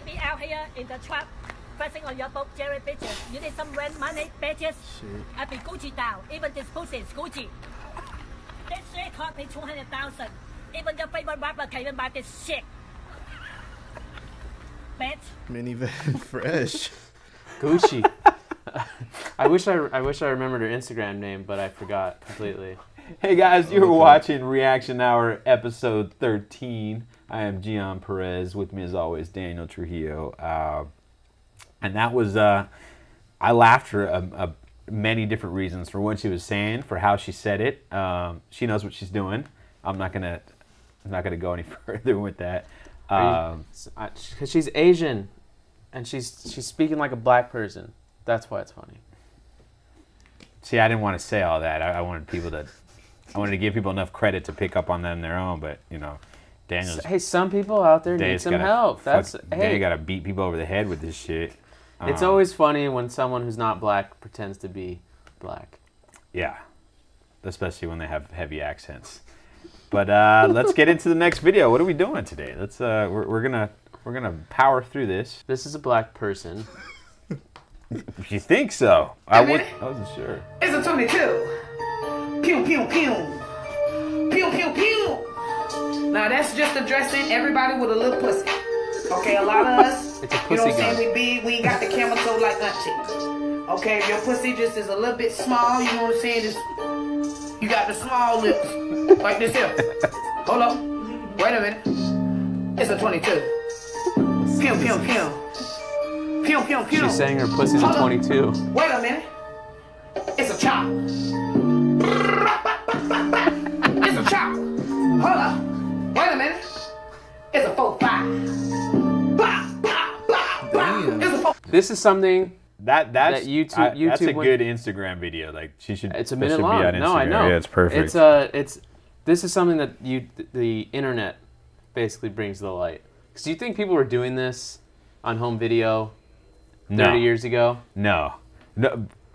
be out here in the truck, pressing on your boat, Jerry bitches. You need some rent money, bitches? Shit. I be Gucci down. Even this pussy is Gucci. This shit cost me 200,000. Even your favorite rapper can't even buy this shit. Bitch. Minivan fresh. Gucci. I wish I remembered her Instagram name, but I forgot completely. Hey guys, you were watching Reaction Hour episode 13. I am Gian Perez. With me as always, Daniel Trujillo. And that was, I laughed for many different reasons. For what she was saying, for how she said it. She knows what she's doing. I'm not gonna go any further with that. Because she's Asian, and she's speaking like a black person. That's why it's funny. See, I didn't want to say all that. I wanted to give people enough credit to pick up on that on their own. But you know, Daniel's. Hey, some people out there need some help. Daniel got to beat people over the head with this shit. It's always funny when someone who's not black pretends to be black. Yeah, especially when they have heavy accents. But let's get into the next video. What are we doing today? Let's we're gonna power through this. This is a black person. If you think so, I wasn't sure. It's a 22. Pew pew pew. Pew pew pew. Now that's just addressing everybody with a little pussy. Okay, a lot of us, it's a pussy you know what I'm gun. saying, we ain't got the camel toe like auntie. Okay, if your pussy just is a little bit small, you know what I'm saying, just, you got the small lips, like this here. Hold up, wait a minute. It's a 22. Pew pew pew. Pew pew pew. She's saying her pussy's a 22. Wait a minute. It's a chop. It's a chop. Hold up. Wait a minute. It's a 4-5. This is something that YouTube. That's a good Instagram video. Like she should. It's a minute long. No, I know. Yeah, it's perfect. This is something that the internet basically brings to the light. Because do you think people were doing this on home video 30 years ago? No.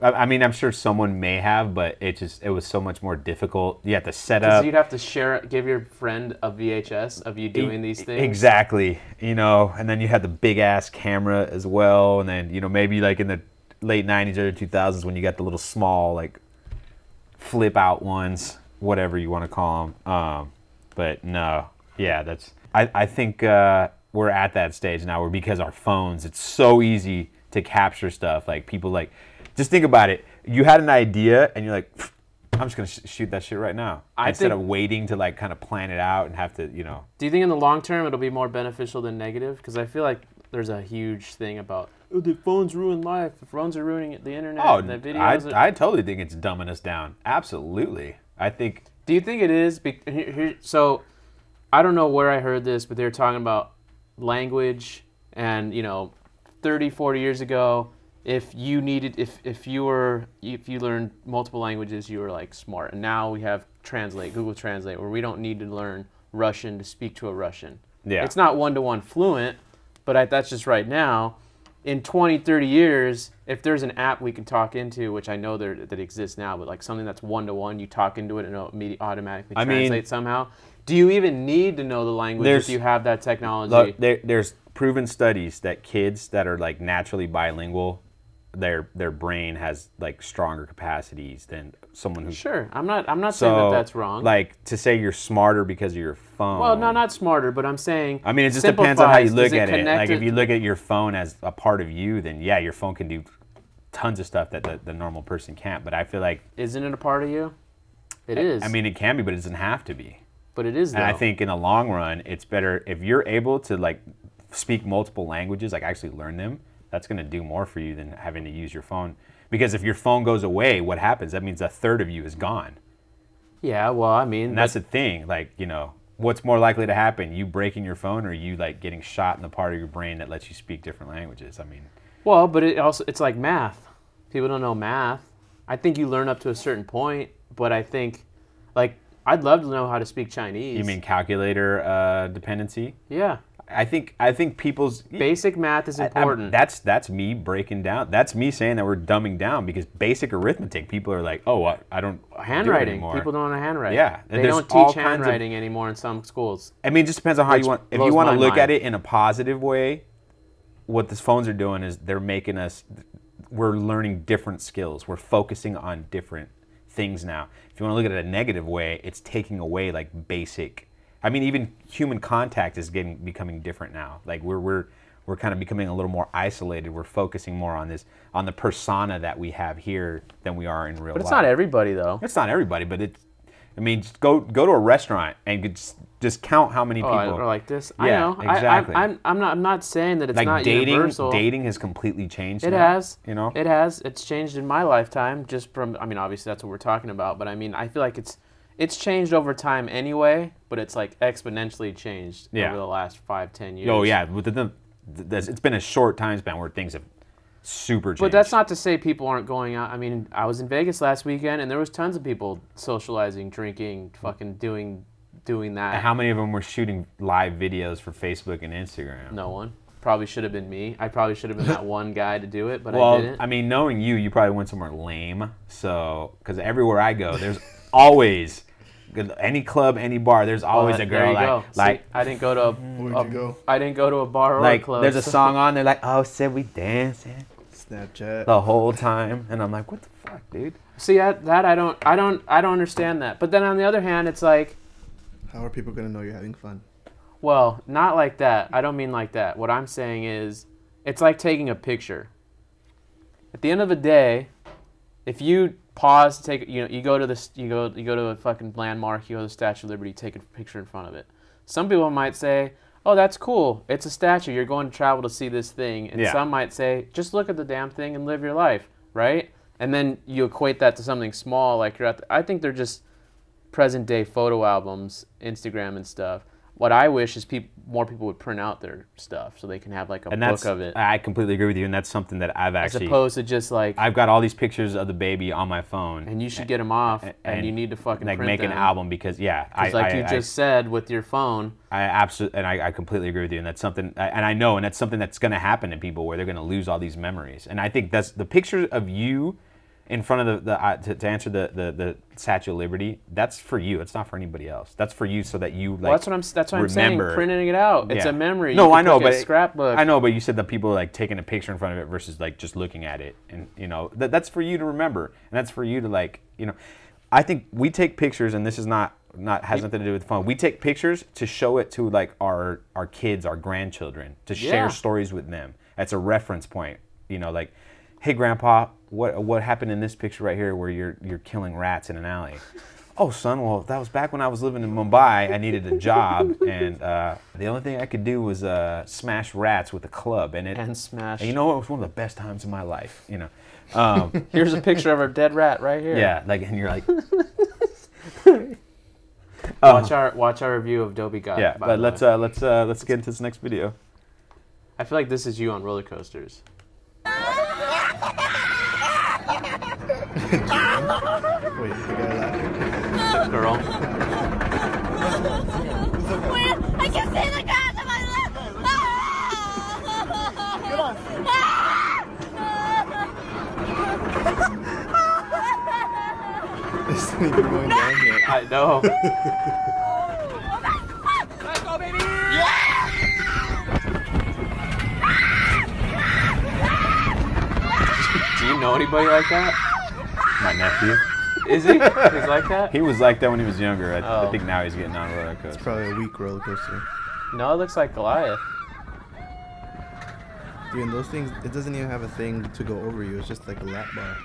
I mean, I'm sure someone may have, but it was so much more difficult. You have to set up. You'd have to give your friend a VHS of you doing these things. Exactly. You know, and then you had the big ass camera as well, and then maybe like in the late '90s, early 2000s when you got the little small like flip out ones, whatever you want to call them. But no, yeah, I think we're at that stage now where because our phones, it's so easy to capture stuff. Like people like. Just think about it. You had an idea, and you're like, I'm just going to shoot that shit right now. Instead of waiting to, like, kind of plan it out and have to, Do you think in the long term it'll be more beneficial than negative? Because I feel like there's a huge thing about, the phones ruin life. The phones are ruining the internet. Oh, and the videos I totally think it's dumbing us down. Absolutely. I think... Do you think it is? So, I don't know where I heard this, but they were talking about language and, 30, 40 years ago... If you learned multiple languages, you were like smart. And now we have Google Translate, where we don't need to learn Russian to speak to a Russian. Yeah. It's not one-to-one fluent, but that's just right now. In 20, 30 years, if there's an app we can talk into, which I know that exists now, but like something that's one-to-one, you talk into it and it'll automatically translate somehow. Do you even need to know the language if you have that technology? Look, there's proven studies that kids that are like naturally bilingual, their brain has like stronger capacities than someone who. Sure, I'm not saying that's wrong. Like to say you're smarter because of your phone. Well, no, not smarter, but I'm saying. I mean, it just depends on how you look at it. Like if you look at your phone as a part of you, then yeah, your phone can do tons of stuff that the normal person can't. But I feel like. Isn't it a part of you? It is. I mean, it can be, but it doesn't have to be. But it is. Though. And I think in the long run, it's better if you're able to like speak multiple languages, like actually learn them. That's going to do more for you than having to use your phone. Because if your phone goes away, what happens? That means a third of you is gone. Yeah, well, I mean... And that's the thing. Like, what's more likely to happen? You breaking your phone or you, like, getting shot in the part of your brain that lets you speak different languages? I mean... Well, but it's like math. People don't know math. I think you learn up to a certain point, but I think, like, I'd love to know how to speak Chinese. You mean calculator dependency? Yeah. I think people's basic math is important. That's me breaking down. That's me saying that we're dumbing down because basic arithmetic. People are like, oh, I don't handwriting. Do it anymore. People don't know handwriting. Yeah, they don't teach handwriting anymore in some schools. I mean, it just depends on how you want. If you want to look at it in a positive way, what these phones are doing is they're making us, we're learning different skills. We're focusing on different things now. If you want to look at it a negative way, it's taking away like basic, I mean, even human contact is becoming different now. Like we're kind of becoming a little more isolated. We're focusing more on the persona that we have here than we are in real life. But it's not everybody though. It's not everybody, but it's, I mean, just go to a restaurant and just count how many people are like this. Yeah, I know. exactly. I'm not saying that it's like not dating. universal. Dating has completely changed. It now, has. You know. It has. It's changed in my lifetime. Just from, I mean, obviously that's what we're talking about. But I mean, I feel like it's changed over time anyway. But it's like exponentially changed over the last 5-10 years. Oh yeah, it's been a short time span where things have super changed. But that's not to say people aren't going out. I mean, I was in Vegas last weekend, and there was tons of people socializing, drinking, fucking doing that. And how many of them were shooting live videos for Facebook and Instagram? No one. Probably should have been me. I probably should have been that one guy to do it, but well, I didn't. I mean, knowing you probably went somewhere lame. So, because everywhere I go, there's always any club, any bar. There's always a girl like. See, I didn't go to Where'd you go? I didn't go to a bar or Like a club. there's a song on there like, oh, said we dancing Snapchat. the whole time, and I'm like, what the fuck, dude? See, that I don't understand that. But then on the other hand, it's like, How are people gonna know you're having fun? well, not like that. I don't mean like that. What I'm saying is, it's like taking a picture. At the end of the day, if you pause to take, you go to this, you go to a fucking landmark, you go to the Statue of Liberty, take a picture in front of it. Some people might say, oh, that's cool. It's a statue. You're going to travel to see this thing. And some might say, just look at the damn thing and live your life, right? And then you equate that to something small, like you're at I think they're just present day photo albums, Instagram and stuff. What I wish is more people would print out their stuff so they can have like a book of it. I completely agree with you, and that's something that I've actually. As opposed to just like. I've got all these pictures of the baby on my phone. And you should get them off, and you need to fucking like print make them. an album because like you just said with your phone. I absolutely, and I completely agree with you, and that's something, and I know, and that's something that's going to happen to people where they're going to lose all these memories, and I think that's the picture of you in front of to answer the Statue of Liberty. That's for you. It's not for anybody else. That's for you so that you like. Well, that's what I'm saying. Printing it out. It's a memory. No, I know, but scrapbook. I know, but you said that people are like taking a picture in front of it versus like just looking at it, and that's for you to remember, and that's for you to like I think we take pictures, and this is not has nothing to do with fun. We take pictures to show it to like our kids, our grandchildren, to share stories with them. That's a reference point. Like, hey, Grandpa, what happened in this picture right here where you're killing rats in an alley? Oh, son, well, that was back when I was living in Mumbai. I needed a job, and the only thing I could do was smash rats with a club. And smash. And it was one of the best times of my life. Here's a picture of a dead rat right here. Yeah, like, and you're like. Watch our review of Dobie God. Yeah, but let's get into this next video. I feel like this is you on roller coasters. Wait, the guy laughing. Girl. I can see the grass on my left. Come on. It's not even going down yet. I know. Let's go, baby. Do you know anybody like that? My nephew. Is he? He's like that? He was like that when he was younger. I think now he's getting on a roller coaster. It's probably a weak roller coaster. No, it looks like Goliath. Dude, and those things, it doesn't even have a thing to go over you. It's just like a lap bar.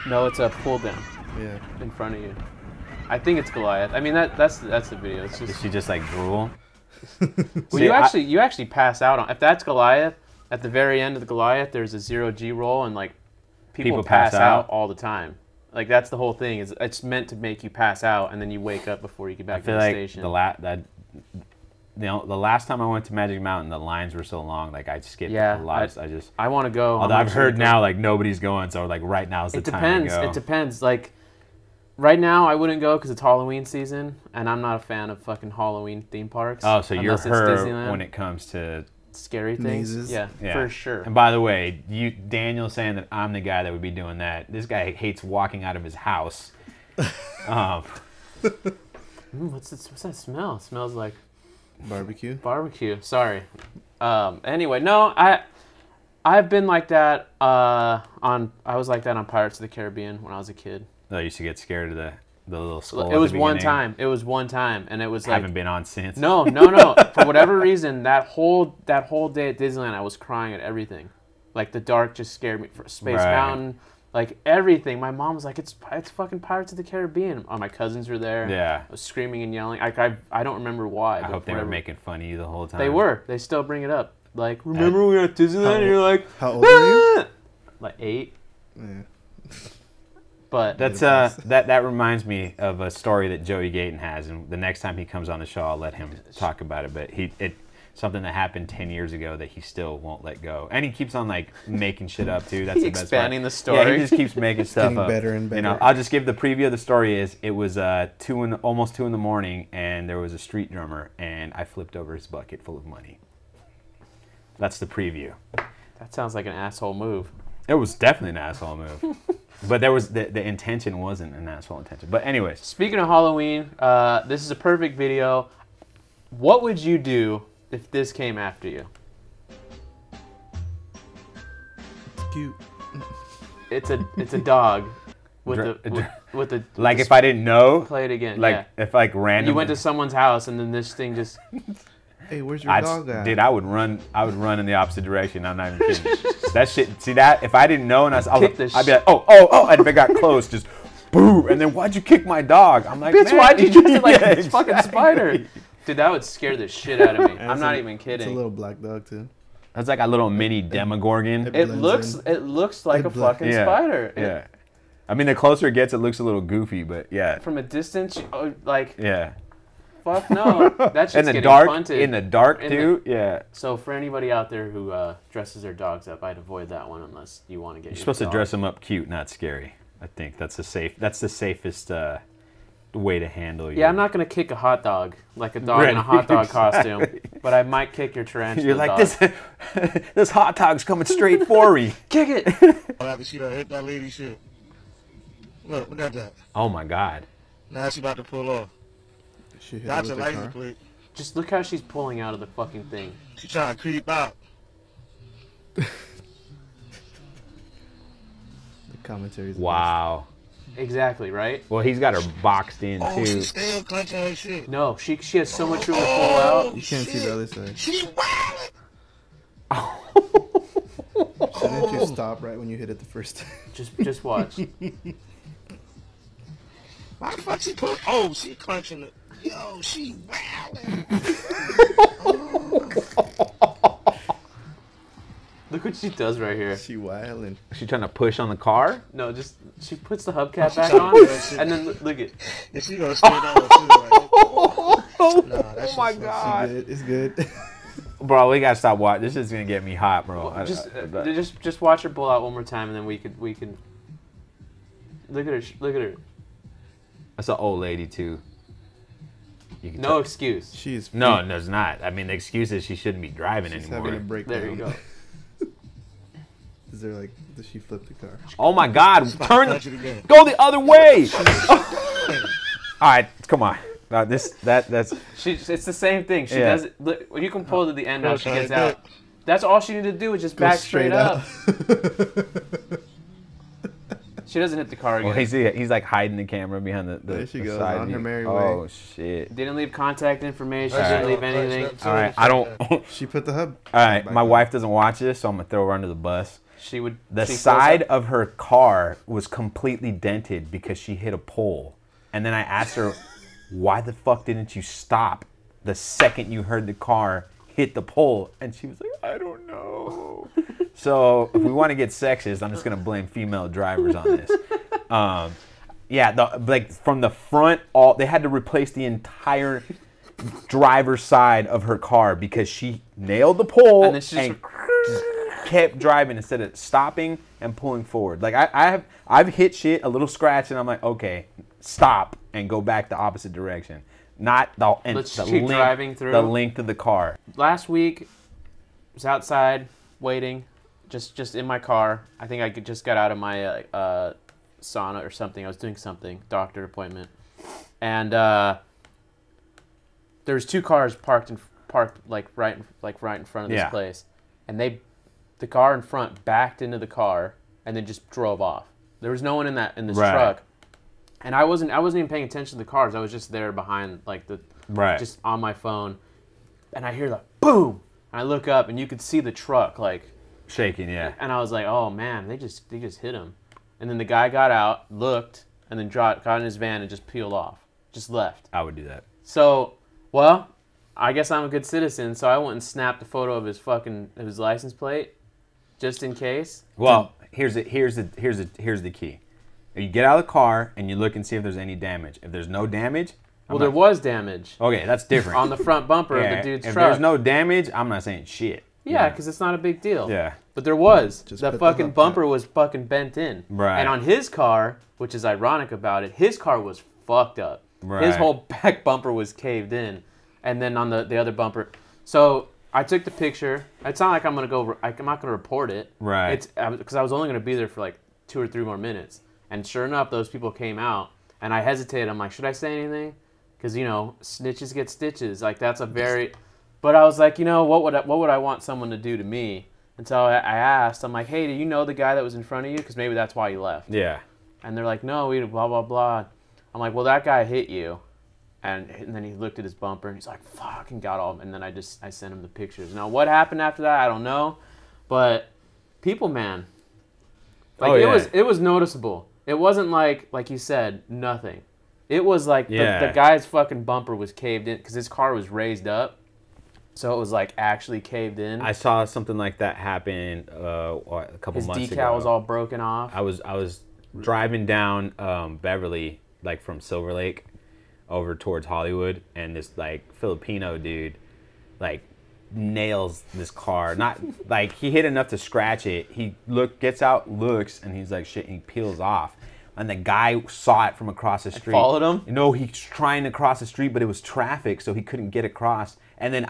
No, it's a pull down. Yeah. In front of you. I think it's Goliath. I mean, that's the video. It's just. Did she just like drool? Well, you actually pass out on. If that's Goliath, at the very end of the Goliath, there's a 0G roll, and like people pass out all the time. Like that's the whole thing. It's meant to make you pass out, and then you wake up before you get back to the station. The last time I went to Magic Mountain, the lines were so long. Like I skipped a lot. I want to go. Although I've heard now like nobody's going, so like right now is the time to go. It depends. Like right now, I wouldn't go because it's Halloween season, and I'm not a fan of fucking Halloween theme parks. Oh, so you're her when it comes to scary things. Mazes. Yeah, for sure. And by the way, Daniel's saying that I'm the guy that would be doing that. This guy hates walking out of his house. What's that smell? It smells like Barbecue. Sorry. Anyway, no, I've been like that I was like that on Pirates of the Caribbean when I was a kid. Oh, you used to get scared of the little skull. It was one time. It was one time, and it was like haven't been on since. No. For whatever reason, that whole day at Disneyland, I was crying at everything. Like the dark just scared me. Space Mountain, like everything. My mom was like, "It's fucking Pirates of the Caribbean." Oh, my cousins were there. Yeah. I was screaming and yelling. I don't remember why. I hope they were making fun of you the whole time. They were. They still bring it up. Like, remember we were at Disneyland? And you're like, how old are you? Like 8. Yeah. But that's that reminds me of a story that Joey Gayton has, and the next time he comes on the show, I'll let him talk about it. But something that happened 10 years ago that he still won't let go, and he keeps on like making shit up too. That's the best expanding part. The story. Yeah, he just keeps making stuff Getting up. better and better. You know, I'll just give the preview of the story. It was almost 2 in the morning, and there was a street drummer, and I flipped over his bucket full of money. That's the preview. That sounds like an asshole move. It was definitely an asshole move. But there was the intention wasn't an asshole intention. But anyways. Speaking of Halloween, this is a perfect video. What would you do if this came after you? It's cute. It's a dog with a like if I didn't know. Play it again. Like yeah. if like random. You went to someone's house and then this thing just. Hey, where's your dog at? Dude, I would run in the opposite direction. I'm not even kidding. That shit. See that? If I didn't know and I'd be like, oh, and if it got close, just boom. And then why'd you kick my dog? I'm like, bitch, man, why'd you dress it like yeah, this fucking spider? Dude, that would scare the shit out of me. I'm not even kidding. It's a little black dog too. That's like a little mini Demogorgon. It looks like a fucking spider. Yeah. I mean, the closer it gets, it looks a little goofy, but yeah. From a distance, like. Yeah. Fuck no. That shit's in the getting dark, punted. in the dark too. Yeah. So for anybody out there who dresses their dogs up, I'd avoid that one unless you want to get. You're supposed to dress them up cute, not scary. I think that's the safest way to handle you. Yeah, I'm not gonna kick a hot dog like a dog in a hot dog costume, but I might kick your tarantula. You're like dog. this hot dog's coming straight for me. Kick it. After she done hit that lady shit. Look at that. Oh my God. Now she about to pull off. She hit That's her a with the license car. plate. Just look how she's pulling out of the fucking thing. She trying to creep out. The commentary's Wow. Exactly, right? Well, he's got her boxed in Oh, too. she's still clenching her shit. No, she has so much room to pull out. You can't see the other side. She wildin'. Shouldn't you stop right when you hit it the first time? Just watch. Why the fuck she pull? Oh, she clenching it. Yo, she wildin'. Look what she does right here. She wildin'. She trying to push on the car? No, just she puts the hubcap back trying on, to do that shit. and then look at. If she gonna stay down too, right? Oh my God. It's good. Bro, we gotta stop watching. This is gonna get me hot, bro. Just watch her pull out one more time, and then we can. Look at her. Look at her. That's an old lady too. You can No excuse. She's No, there's not. I mean, the excuse is she shouldn't be driving She's anymore. having a breakdown. There you go. Is there like, does she flip the car? Oh my God! Turn. Touch it again. Go the other way. All right, come on. That's. It's the same thing. She Yeah. does it. Look, you can pull to the end how she gets out. That's all she needed to do was just back straight up. She doesn't hit the car again. Well, he's like hiding the camera behind the There she the goes, side on view. her merry Oh way. shit! Didn't leave contact information. All right. Didn't leave anything. All right, I don't. All She put the hub. right, back my on. wife doesn't watch this, so I'm gonna throw her under the bus. She would. The she side pulls up- of her car was completely dented because she hit a pole. And then I asked her, why the fuck didn't you stop the second you heard the car hit the pole? And she was like, I don't know. So if we want to get sexist, I'm just going to blame female drivers on this. Yeah, like from the front, they had to replace the entire driver's side of her car because she nailed the pole And then she just- kept driving instead of stopping and pulling forward. Like I've hit shit, a little scratch, and I'm like, okay, stop and go back the opposite direction. Not the Let's the keep driving through. the length of the car. Last week, I was outside waiting, just in my car. I think I just got out of my sauna or something. I was doing something, doctor appointment, and there's 2 cars parked parked like right in front of this place, and the car in front backed into the car and then just drove off. There was no one in this truck, and I wasn't even paying attention to the cars. I was just there behind like just on my phone, and I hear the boom, and I look up and you could see the truck like shaking, and I was like, oh man, they just hit him, and then the guy got out, looked, and then got in his van and just peeled off, just left. I would do that. So, well, I guess I'm a good citizen, so I went and snapped a photo of his license plate, just in case. Well, here's the key. You get out of the car and you look and see if there's any damage. If there's no damage, there was damage. Okay, that's different. On the front bumper of the dude's truck. If there's no damage, I'm not saying shit. Yeah, because it's not a big deal. Yeah. But there was. Just the fucking bumper was fucking bent in. Right. And on his car, which is ironic about it, his car was fucked up. Right. His whole back bumper was caved in. And then on the other bumper. So I took the picture. It's not like I'm not going to report it. Right. Because I was only going to be there for like 2 or 3 more minutes. And sure enough, those people came out. And I hesitated. I'm like, should I say anything? Because, snitches get stitches. Like, that's a very... But I was like, what would I want someone to do to me? And so I asked, I'm like, hey, do you know the guy that was in front of you? Because maybe that's why he left. Yeah. And they're like, no, we blah, blah, blah. I'm like, well, that guy hit you. And then he looked at his bumper, and he's like, fuck, and got all... And then I sent him the pictures. Now, what happened after that, I don't know. But people, man. Like, it was noticeable. It wasn't like you said, nothing. It was like the guy's fucking bumper was caved in because his car was raised up. So it was like actually caved in. I saw something like that happen a couple months ago. His decal was all broken off. I was driving down Beverly, like from Silver Lake, over towards Hollywood, and this like Filipino dude, like nails this car. Not like he hit enough to scratch it. He gets out, looks, and he's like shit. And he peels off. And the guy saw it from across the street. Followed him? No, he's trying to cross the street, but it was traffic, so he couldn't get across. And then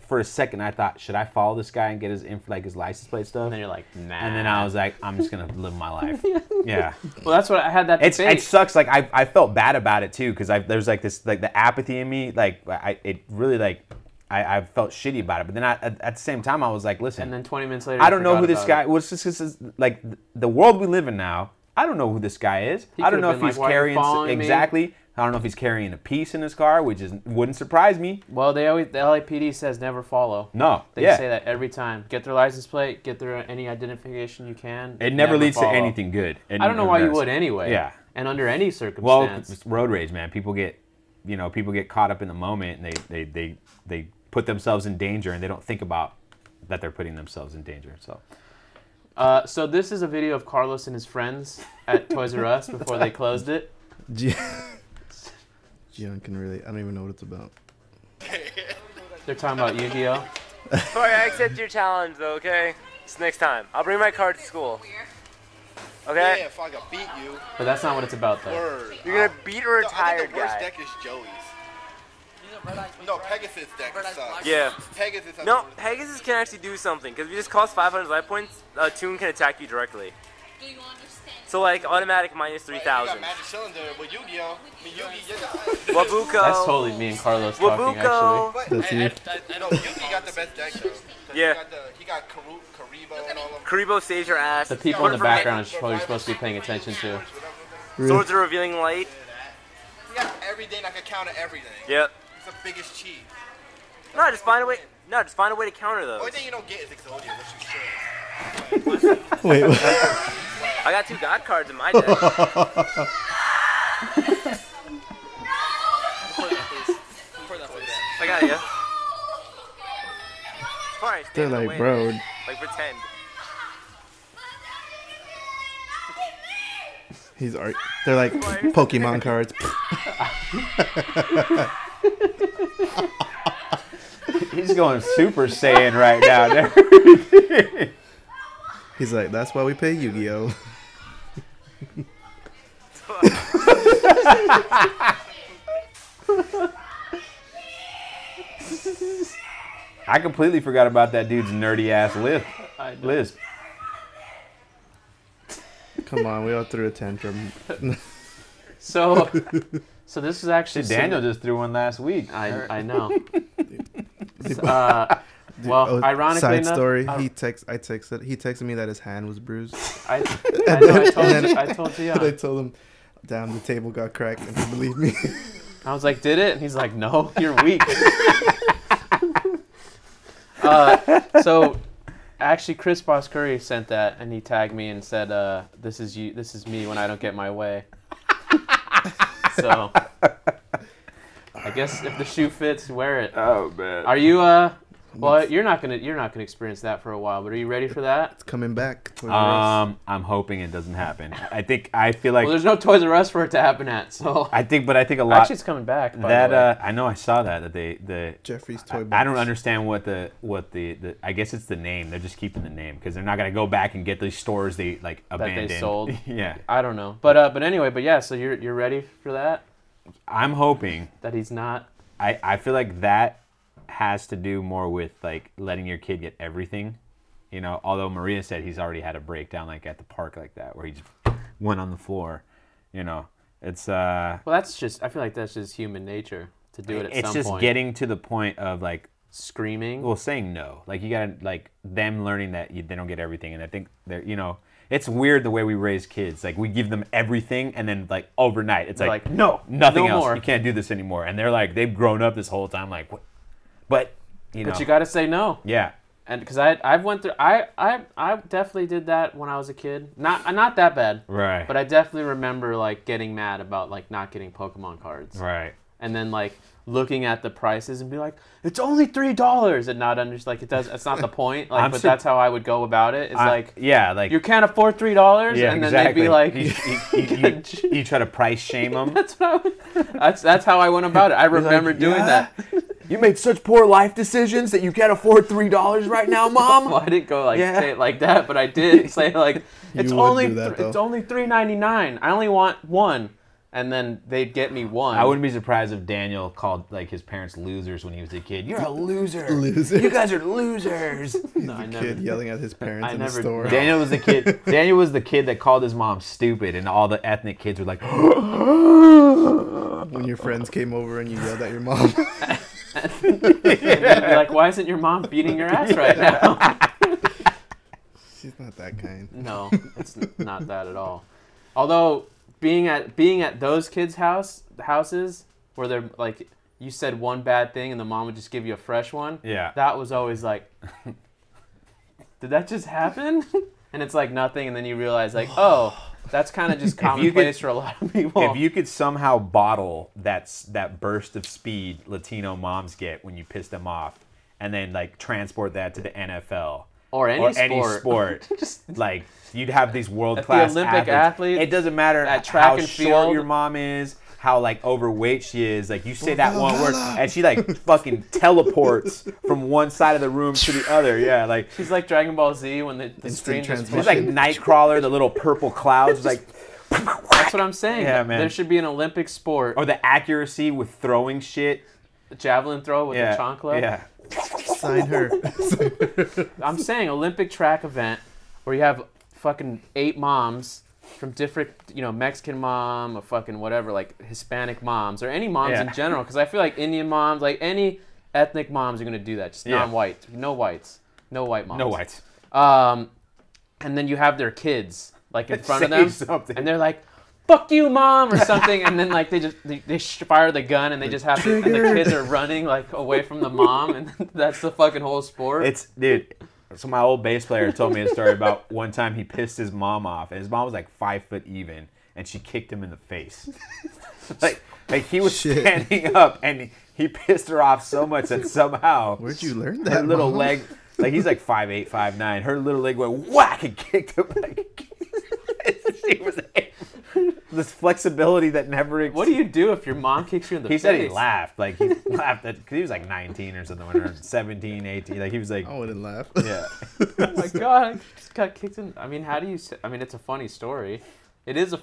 for a second, I thought, should I follow this guy and get his license plate stuff? And then you're like, nah. And then I was like, I'm just gonna live my life. Yeah. Well, that's what I had that debate. It sucks. Like I felt bad about it too, because there's like this the apathy in me. Like it really like I felt shitty about it. But then at the same time, I was like, listen. And then 20 minutes later, I don't know who this guy was. Just like the world we live in now. I don't know who this guy is. I don't know if he's carrying exactly. I don't know if he's carrying a piece in his car, which wouldn't surprise me. Well, the LAPD says never follow. No, they say that every time. Get their license plate. Get their any identification you can. It never leads to anything good. I don't know why you would anyway. Yeah. And under any circumstance. Well, it's road rage, man. People get caught up in the moment, and they put themselves in danger, and they don't think about that they're putting themselves in danger. So. So this is a video of Carlos and his friends at Toys R Us before they closed it. Gian can really... I don't even know what it's about. They're talking about Yu-Gi-Oh! Sorry, I accept your challenge, though, okay? It's next time. I'll bring my card to school. Okay? Yeah, if I could beat you. But that's not what it's about, though. Word. You're gonna beat a retired guy. The worst deck is Joey's. No, Pegasus deck sucks. Yeah. Pegasus. No, Pegasus can actually do something, because if you just cost 500 life points, Toon can attack you directly. Do you understand? So, like, automatic minus 3,000. You got Magic Cylinder with Yu-Gi-Oh! I mean, Yu-Gi, Wabuko. That's totally me and Carlos talking, actually. That's you. I know Yu-Gi got the best deck, though. Yeah. He got Karibo and all of them. Karibo saves your ass. The people in the background are probably supposed to be paying attention to. Swords of Revealing Light. He got everything that could counter everything. Yep. He's the biggest cheat. No, just find a way. No, just find a way to counter those. The only thing you don't get is Exodia, which you should. Wait. I got 2 God cards in my deck. I got you. Fine, They're like, bro. Like, pretend. They're like Pokemon cards. He's going Super Saiyan right now. He's like, that's why we play Yu-Gi-Oh! I completely forgot about that dude's nerdy ass lisp. Come on, we all threw a tantrum. So this is actually Daniel just threw one last week. I know. Well, ironically side enough, story. He texted me that his hand was bruised. I told you. And I told him, damn, the table got cracked, and he believed me. I was like, did it? And he's like, no, you're weak. So actually, Chris Boss Curry sent that, and he tagged me and said, this is me when I don't get my way. So I guess if the shoe fits, wear it. Oh man. Are you well, you're not gonna experience that for a while, but are you ready for that? It's coming back. I'm hoping it doesn't happen. I feel like Well, there's no Toys R Us for it to happen at, so I think a lot. actually it's coming back. By the way. I know I saw that the Jeffrey's Toy I don't Box. understand what the I guess it's the name. They're just keeping the name because they're not gonna go back and get these stores they like abandoned. That they sold. Yeah. I don't know, but anyway, yeah. So you're ready for that? I'm hoping That he's not. I feel like that has to do more with like letting your kid get everything, you know. Although Maria said he's already had a breakdown like at the park like that where he just went on the floor, you know. It's Well, that's just. I feel like that's just human nature to do it at some point. It's just getting to the point of like screaming. Well, saying no. Like you gotta like them learning that they don't get everything, and I think they're it's weird the way we raise kids. Like we give them everything, and then like overnight, it's like no, nothing no else. more. You can't do this anymore. And they're like they've grown up this whole time. Like, what? But you got to say no. Yeah. And because I went through, I definitely did that when I was a kid. Not that bad. Right. But I definitely remember like getting mad about like not getting Pokemon cards. Right. And then like looking at the prices and be like, it's only $3, and not understand like it's not the point. Like, but that's how I would go about it. It's like you can't afford $3, yeah, and then exactly. they'd be like, you try to price shame them. That's how I went about it. I remember doing that. You made such poor life decisions that you can't afford $3 right now, Mom. Well, I didn't go say it like that, but I did say like it's only $3.99. I only want one. And then they'd get me one. I wouldn't be surprised if Daniel called like his parents losers when he was a kid. You're a loser. Loser. You guys are losers. He's a kid yelling at his parents in the store. Daniel was the kid. Daniel was the kid that called his mom stupid, and all the ethnic kids were like, when your friends came over and you yelled at your mom. And they'd be like, why isn't your mom beating your ass right now? She's not that kind. No, it's not that at all. Although being at those kids' houses where they're like, you said one bad thing and the mom would just give you a fresh one. Yeah. That was always like, did that just happen? And it's like nothing, and then you realize like, oh, that's kind of just commonplace for a lot of people. If you could somehow bottle that burst of speed Latino moms get when you piss them off, and then like transport that to the NFL. Or any sport. Just like you'd have these world-class the Olympic athletes. It doesn't matter at track how and short field. your mom is, how like overweight she is. Like you say that one word, and she like fucking teleports from one side of the room to the other. Yeah, like she's like Dragon Ball Z when the screen just she's like Nightcrawler, the little purple clouds. Like that's what I'm saying. Yeah, man. There should be an Olympic sport. Or the accuracy with throwing shit. The javelin throw with the chancla. Yeah. Sign her. I'm saying Olympic track event where you have fucking 8 moms from different, Mexican mom, or fucking whatever, like Hispanic moms, or any moms in general. Because I feel like Indian moms, like any ethnic moms are going to do that. Just non-white. No whites. No white moms. No whites. And then you have their kids, like in front of them. And they're like, fuck you, mom, or something, and then like they fire the gun, and they just have and the kids are running like away from the mom, and that's the fucking whole sport. Dude. So my old bass player told me a story about one time he pissed his mom off, and his mom was like 5 foot even, and she kicked him in the face. like he was standing up, and he pissed her off so much that somehow where'd you learn that? Her little leg, like he's like 5'8", 5'9". Her little leg went whack and kicked him. She was. This flexibility that never exists. What do you do if your mom kicks you in the face? He said he laughed. Like, he laughed because he was like 19 or something, or 17, 18. Like, he was like... I wouldn't laugh. Yeah. Oh, my God. I just got kicked in... I mean, how do you... I mean, it's a funny story. It is a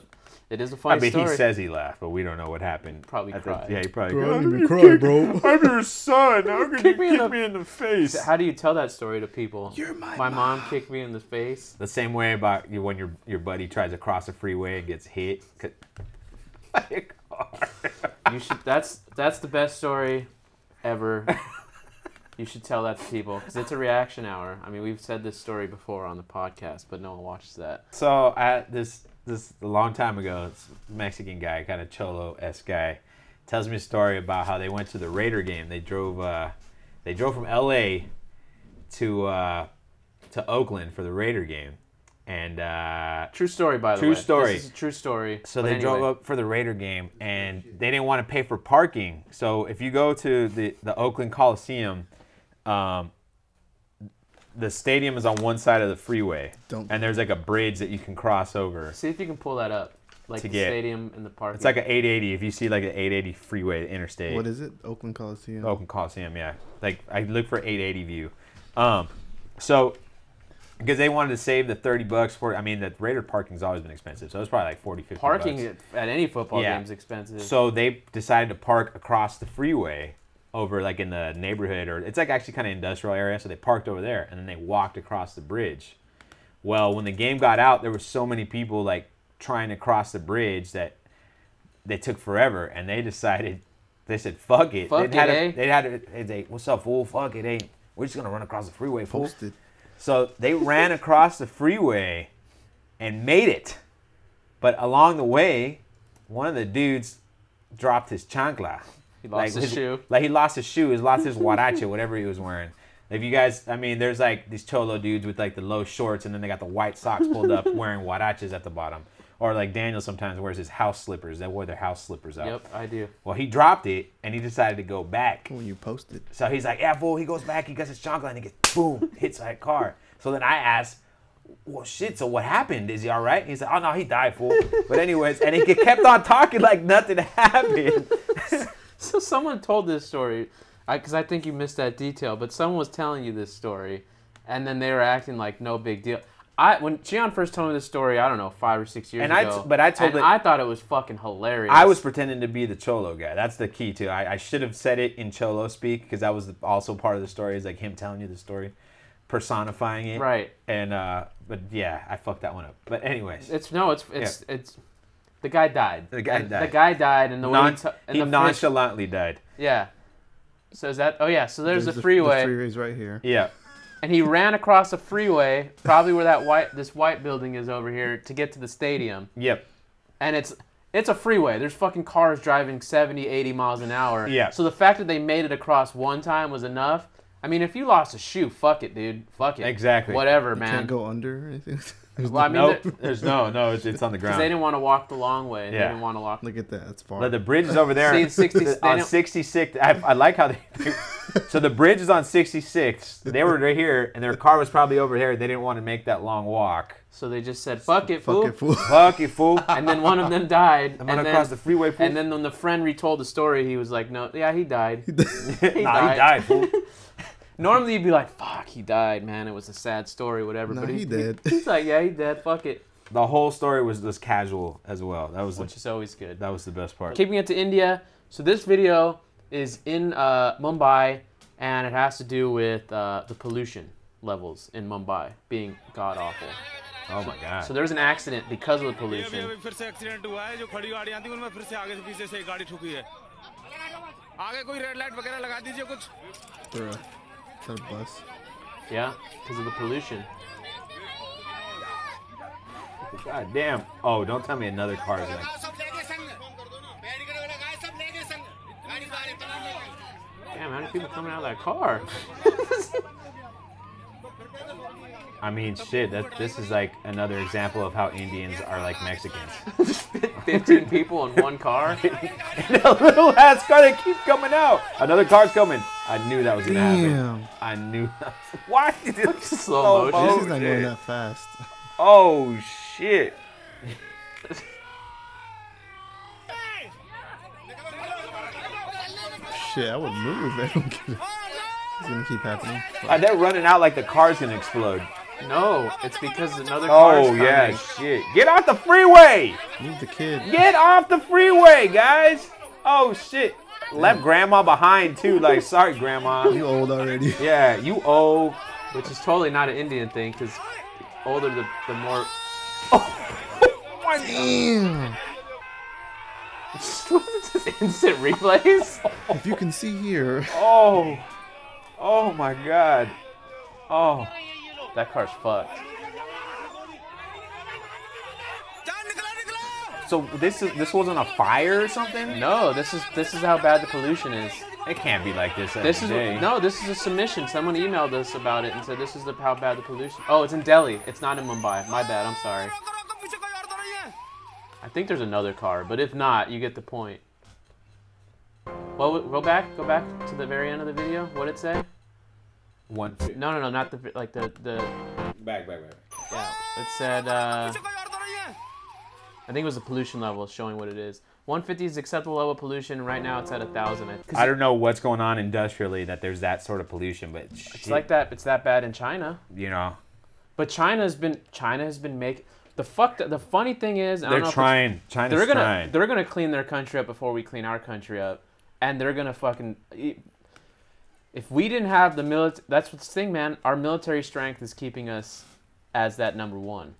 funny story. He says he laughed, but we don't know what happened. Probably cried. Yeah, he probably cried. I didn't even cry, bro. I'm your son. How can you kick me in the face? How do you tell that story to people? You're my mom kicked me in the face. The same way about when your buddy tries to cross a freeway and gets hit by a car. You should. That's the best story ever. You should tell that to people because it's a reaction hour. I mean, we've said this story before on the podcast, but no one watches that. So this a long time ago, this Mexican guy, kind of cholo-esque guy, tells me a story about how they went to the Raider game. They drove from L.A. to Oakland for the Raider game. And true story, by the way. True story. This is a true story. So they drove up for the Raider game, and they didn't want to pay for parking. So if you go to the Oakland Coliseum, the stadium is on one side of the freeway, and there's like a bridge that you can cross over. See if you can pull that up, like the stadium and the parking. It's like an 880. If you see like an 880 freeway, the interstate. What is it? Oakland Coliseum. Oakland Coliseum, yeah. Like I look for 880 view. So. Because they wanted to save the $30 for, I mean, the Raider parking's always been expensive, so it's probably like 40, 50 Parking bucks. at any football game is expensive. So they decided to park across the freeway over like in the neighborhood, or it's like actually kind of industrial area, so they parked over there, and then they walked across the bridge. Well, when the game got out, there were so many people like trying to cross the bridge that they took forever, and they decided, they said, fuck it. They had to, what's up, fool? Fuck it, ain't. We're just going to run across the freeway, fool. Posted. So they ran across the freeway and made it. But along the way, one of the dudes dropped his chancla. He lost his shoe. Like he lost his shoe. He lost his huarache, whatever he was wearing. If you guys, I mean, there's like these cholo dudes with like the low shorts, and then they got the white socks pulled up wearing huaraches at the bottom. Or like Daniel sometimes wears his house slippers. They wear their house slippers out. Yep, I do. Well, he dropped it, and he decided to go back. When you posted. So he's like, yeah, fool. He goes back. He gets his chancla, and he gets, boom, hits that car. So then I asked, well, shit, so what happened? Is he all right? And he's like, oh, no, he died, fool. But anyways, and he kept on talking like nothing happened. So someone told this story, because I think you missed that detail, but someone was telling you this story, and then they were acting like no big deal. When Gian first told me this story, I don't know, 5 or 6 years ago. I thought it was fucking hilarious. I was pretending to be the cholo guy. That's the key too. I should have said it in cholo speak, because that was also part of the story. Is like him telling you the story, personifying it. Right. And but yeah, I fucked that one up. But anyways, it's the guy died. The guy died. The guy died, and he nonchalantly died. Yeah. So is that? Oh yeah. So there's the freeway. The freeway's right here. Yeah. And he ran across a freeway, probably where this white building is over here, to get to the stadium. Yep. And it's a freeway. There's fucking cars driving 70, 80 miles an hour. Yeah. So the fact that they made it across one time was enough. I mean, if you lost a shoe, fuck it, dude. Fuck it. Exactly. Whatever, man. Can't go under or anything. Well, I mean, nope. It's on the ground. Because they didn't want to walk the long way. They didn't want to walk. Look at that. That's far. But the bridge is over there. See, on 66. I like how they. So the bridge is on 66. They were right here, and their car was probably over here. They didn't want to make that long walk. So they just said, "Fuck it, fool." Fuck it, fool. And then one of them died. I'm gonna cross the freeway, fool. And then when the friend retold the story, he was like, "No, yeah, he died. He died, fool." Normally you'd be like, fuck, he died, man. It was a sad story, whatever. No, but he did. He's like, yeah, he did. Fuck it. The whole story was just casual as well. Which is always good. That was the best part. Keeping it to India. So this video is in Mumbai, and it has to do with the pollution levels in Mumbai being god-awful. Oh my God. So there's an accident because of the pollution. Is that a bus? Yeah, because of the pollution. God damn. Oh, don't tell me another car is like... Damn, how many people coming out of that car? I mean, shit, this is like another example of how Indians are like Mexicans. 15 people in one car? And a little ass car, they keep coming out. Another car's coming. I knew that was going to happen. I knew that. Why did it slow motion? This is not going that fast. Oh, shit. Shit, I would move. I don't get it. It's going to keep happening. They're running out like the car's going to explode. No, it's because another car's coming. Oh, yeah, shit. Get off the freeway! Move the kid. Get off the freeway, guys! Oh, shit. Left grandma behind, too. Like, sorry, grandma. You old already. Yeah, you old. Which is totally not an Indian thing, because older the more... Oh, damn! Just instant replays? If you can see here. Oh. Oh my God. Oh. That car's fucked. So this wasn't a fire or something? No, this is how bad the pollution is. It can't be like this every This is day. no, this is a submission. Someone emailed us about it and said this is how bad the pollution. Oh, it's in Delhi. It's not in Mumbai. My bad. I'm sorry. I think there's another car, but if not, you get the point. Well, go back to the very end of the video. What did it say? One. No, not the Back. Yeah, it said. I think it was the pollution level showing what it is. 150 is acceptable level of pollution. Right now it's at 1,000. I don't know what's going on industrially that there's that sort of pollution, but it's like that. It's that bad in China. You know. But China has been making the funny thing is they're trying. China's trying. They're gonna clean their country up before we clean our country up, and they're gonna fucking. If we didn't have the military, that's the thing, man. Our military strength is keeping us as that number one.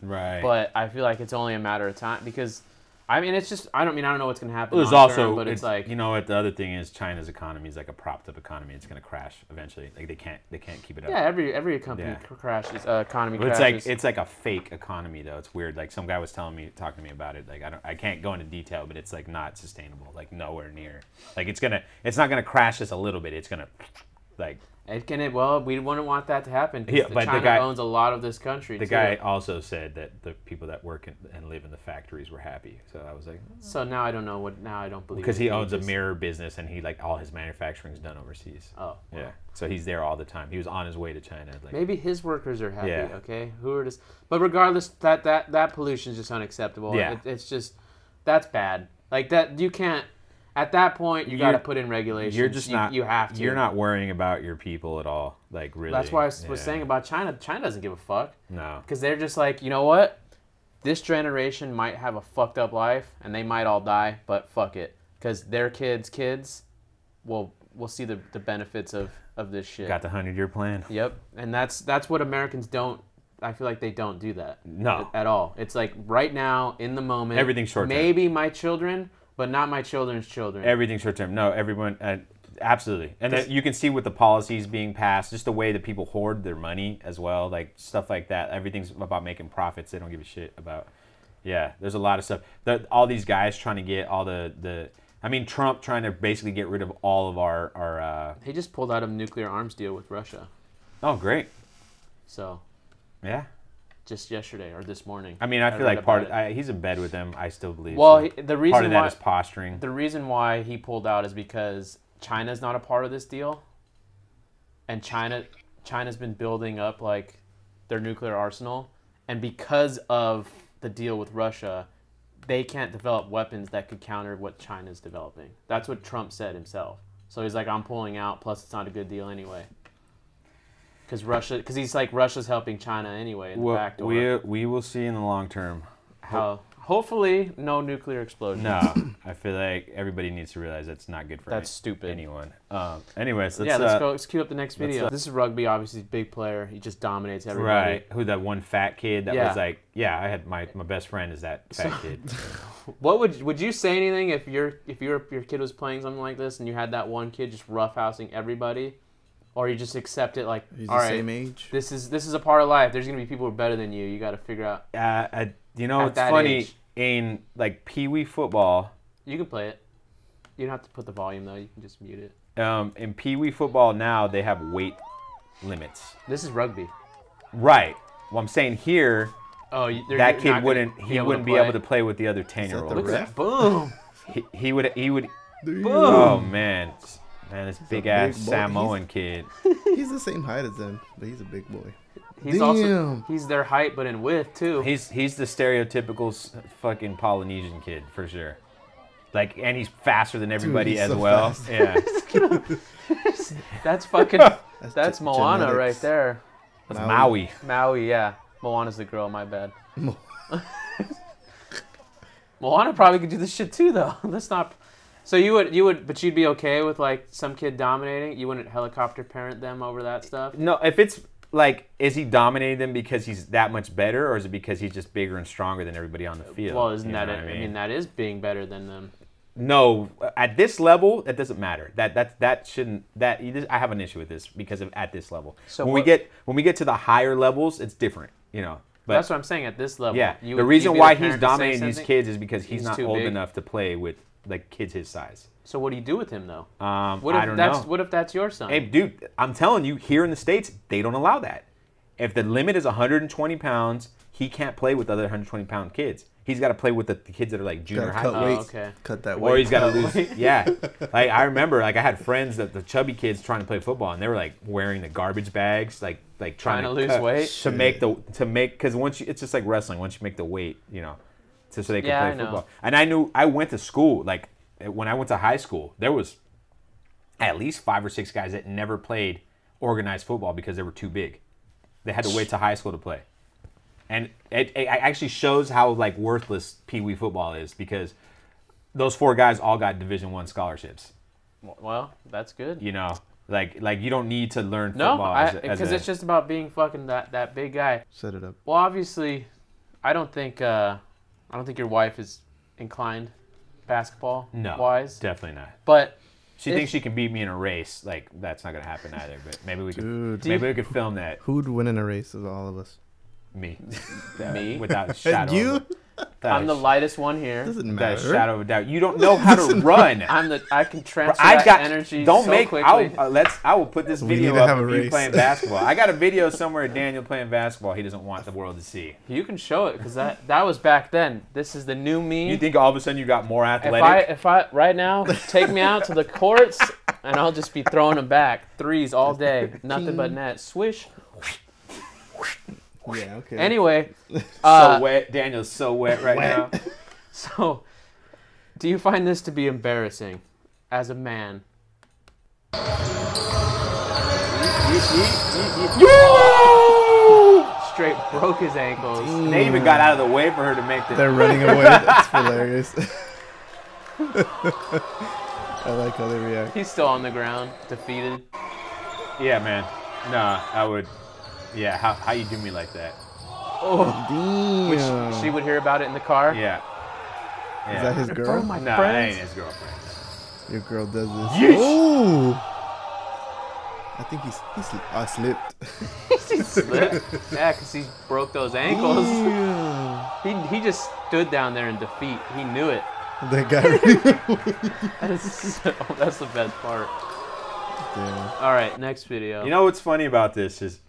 Right. But I feel like it's only a matter of time because, I mean, it's just I don't know what's gonna happen. There's long also, term, but it's like you know what the other thing is. China's economy is like a propped up economy. It's gonna crash eventually. Like they can't keep it up. Yeah, every company crashes. Economy but crashes. it's like a fake economy though. It's weird. Like some guy was talking to me about it. Like I can't go into detail, but it's like not sustainable. Like nowhere near. Like it's not gonna crash just a little bit. It's gonna like. Well, we wouldn't want that to happen. Yeah, but China the guy owns a lot of this country. The guy also said that the people that work and live in the factories were happy. So I was like, so now I don't know what. Now I don't believe because he owns a mirror business and he like all his manufacturing is done overseas. Oh, yeah. So he's there all the time. He was on his way to China. Like, maybe his workers are happy. Yeah. Okay, who are just? But regardless, that pollution is just unacceptable. Yeah. It's just that's bad. Like that, you can't. At that point, you got to put in regulations. You're just not. You have to. You're not worrying about your people at all. Like really. That's why I was saying about China. China doesn't give a fuck. No. Because they're just like, you know what? This generation might have a fucked up life, and they might all die, but fuck it. Because their kids, will see the benefits of this shit. Got the 100-year plan. Yep. And that's what Americans don't. I feel like they don't do that. No. At all. It's like right now, in the moment. Everything's short term. Maybe my children. But not my children's children. Everything's short term. No, everyone, absolutely. And that you can see with the policies being passed, just the way that people hoard their money as well, like stuff like that. Everything's about making profits. They don't give a shit about. Yeah, there's a lot of stuff. All these guys trying to get all Trump trying to basically get rid of all of our. He just pulled out a nuclear arms deal with Russia. Oh, great. So. Yeah. Just yesterday or this morning. I mean, I feel like he's in bed with them. I still believe. Well, the reason part of that is posturing. The reason why he pulled out is because China's not a part of this deal, and China's been building up like their nuclear arsenal, and because of the deal with Russia, they can't develop weapons that could counter what China's developing. That's what Trump said himself. So he's like, I'm pulling out. Plus, it's not a good deal anyway. Because he's like Russia's helping China anyway in the back door. We will see in the long term. Hopefully no nuclear explosion. No, I feel like everybody needs to realize that's not good for stupid. Anyone. Anyways, let's cue up the next video. This is rugby, obviously big player. He just dominates everybody. Right. Who that one fat kid that was like, I had my best friend is that fat kid. What would you say anything if your kid was playing something like this and you had that one kid just roughhousing everybody? Or you just accept it like, he's all right, same age. This is a part of life. There's gonna be people who are better than you. You got to figure out. It's funny age. In like Pee-wee football. You can play it. You don't have to put the volume though. You can just mute it. In Pee-wee football now they have weight limits. This is rugby. Right. Well, I'm saying here. Oh, that kid wouldn't be able to play with the other 10-year-olds. Look at that! Boom. He would. Boom. Oh man. Man, this big ass Samoan kid. He's the same height as them, but he's a big boy. He's their height, but in width too. He's the stereotypical fucking Polynesian kid for sure. Like, and he's faster than everybody as well. Fast. Yeah. That's fucking. That's Moana genetics. Right there. That's Maui. Maui, yeah. Moana's the girl. My bad. Moana probably could do this shit too, though. Let's not. So you would, but you'd be okay with like some kid dominating? You wouldn't helicopter parent them over that stuff? No, if it's like, is he dominating them because he's that much better, or is it because he's just bigger and stronger than everybody on the field? Well, isn't that it? I mean, that is being better than them. No, at this level, it doesn't matter. That shouldn't. I have an issue with this because of at this level. So when we get to the higher levels, it's different. You know. But that's what I'm saying. At this level, yeah. The reason why he's dominating these kids is because he's not old enough to play with like kids his size. So what do you do with him though? I don't know. What if that's your son? Hey, dude, I'm telling you, here in the States, they don't allow that. If the limit is 120 pounds, he can't play with other 120-pound kids. He's got to play with the kids that are like junior high. Okay. Cut that weight. Or he's got to lose. Yeah. Like I remember, like I had friends that the chubby kids trying to play football, and they were like wearing the garbage bags, like trying to lose weight to make because once it's just like wrestling. Once you make the weight, you know, so they can play football. And I went to school like when I went to high school, there was at least 5 or 6 guys that never played organized football because they were too big. They had to wait to high school to play. And it actually shows how like worthless Pee Wee football is because those 4 guys all got Division I scholarships. Well, that's good. You know, like you don't need to learn football. Because it's just about being fucking that big guy. Set it up. Well, obviously, I don't think your wife is inclined basketball wise. Definitely not. But she thinks she can beat me in a race. Like that's not gonna happen either. But maybe we could. Maybe we could film that. Who'd win in a race of all of us? Me. Me? Without a shadow. You? I'm the lightest one here. Doesn't Without matter. a shadow of a doubt. You don't know how to run. I can transfer that energy quickly. I will put this video up of you race. playing basketball. I got a video somewhere of Daniel playing basketball he doesn't want the world to see. You can show it because that was back then. This is the new me. You think all of a sudden you got more athletic? If I right now take me out to the courts and I'll just be throwing them back. Threes all day. Nothing but net. Swish. Yeah, okay. Anyway. So wet. Daniel's so wet right now. So, do you find this to be embarrassing as a man? Straight broke his ankles. They even got out of the way for her to make the... They're running away. That's hilarious. I like how they react. He's still on the ground, defeated. Yeah, man. Nah, I would... Yeah, how you do me like that? Oh, damn. She would hear about it in the car? Yeah. Is that his girl? No, that ain't his girlfriend. Your girl does this. Yeesh. Oh! I think I slipped. He slipped? Yeah, because he broke those ankles. Yeah. He just stood down there in defeat. He knew it. That guy really that's the best part. Damn. All right, next video. You know what's funny about this is